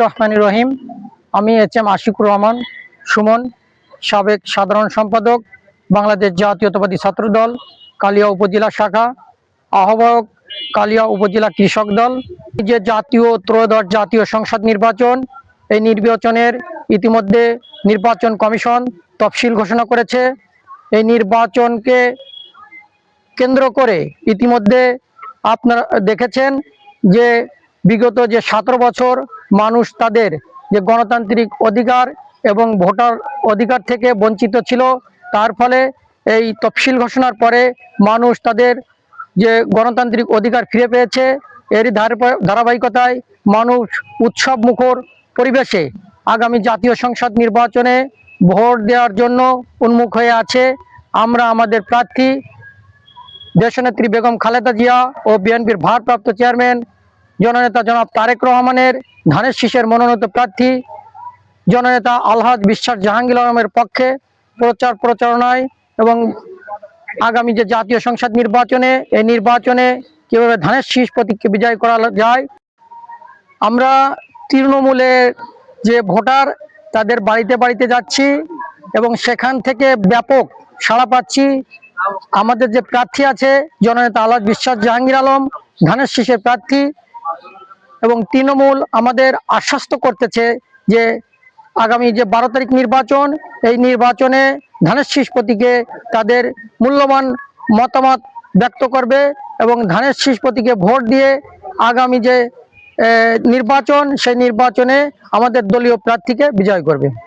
রহমানির রহিম। আমি এম আশিকুর রহমান সুমন, সাবেক সাধারণ সম্পাদক, বাংলাদেশ জাতীয়তাবাদী ছাত্রদল কালিয়া উপজেলা শাখা, আহ্বায়ক কালিয়া উপজেলা কৃষক দল। যে জাতীয় ত্রয়োদশ জাতীয় সংসদ নির্বাচন, এই নির্বাচনের ইতিমধ্যে নির্বাচন কমিশন তফসিল ঘোষণা করেছে। এই নির্বাচনকে কেন্দ্র করে ইতিমধ্যে আপনারা দেখেছেন যে বিগত যে 17 বছর মানুষ তাদের যে গণতান্ত্রিক অধিকার এবং ভোটার অধিকার থেকে বঞ্চিত ছিল, তার ফলে এই তফসিল ঘোষণার পরে মানুষ তাদের যে গণতান্ত্রিক অধিকার ফিরে পেয়েছে। এরই ধারাবাহিকতায় মানুষ উৎসব মুখর পরিবেশে আগামী জাতীয় সংসদ নির্বাচনে ভোট দেওয়ার জন্য উন্মুখ হয়ে আছে। আমরা আমাদের প্রার্থী দেশনেত্রী বেগম খালেদা জিয়া ও বিএনপির ভারপ্রাপ্ত চেয়ারম্যান জননেতা জনাব তারেক রহমানের ধানের শীষের মনোনীত প্রার্থী জননেতা আলহাজ বিশ্বাস জাহাঙ্গীর আলমের পক্ষে প্রচার প্রচারণায় এবং আগামী যে জাতীয় সংসদ নির্বাচনে, এই নির্বাচনে কীভাবে ধানের শীষ প্রতীককে বিজয় করা যায়, আমরা তৃণমূলের যে ভোটার তাদের বাড়িতে বাড়িতে যাচ্ছি এবং সেখান থেকে ব্যাপক সাড়া পাচ্ছি। আমাদের যে প্রার্থী আছে জননেতা আলহাজ বিশ্বাস জাহাঙ্গীর আলম ধানের শীষের প্রার্থী, এবং তৃণমূল আমাদের আশ্বস্ত করতেছে যে আগামী যে 12 তারিখ নির্বাচন, এই নির্বাচনে ধানের শীষ প্রতীকে তাদের মূল্যবান মতামত ব্যক্ত করবে এবং ধানের শীষ প্রতীকে ভোট দিয়ে আগামী যে নির্বাচন, সেই নির্বাচনে আমাদের দলীয় প্রার্থীকে বিজয় করবে।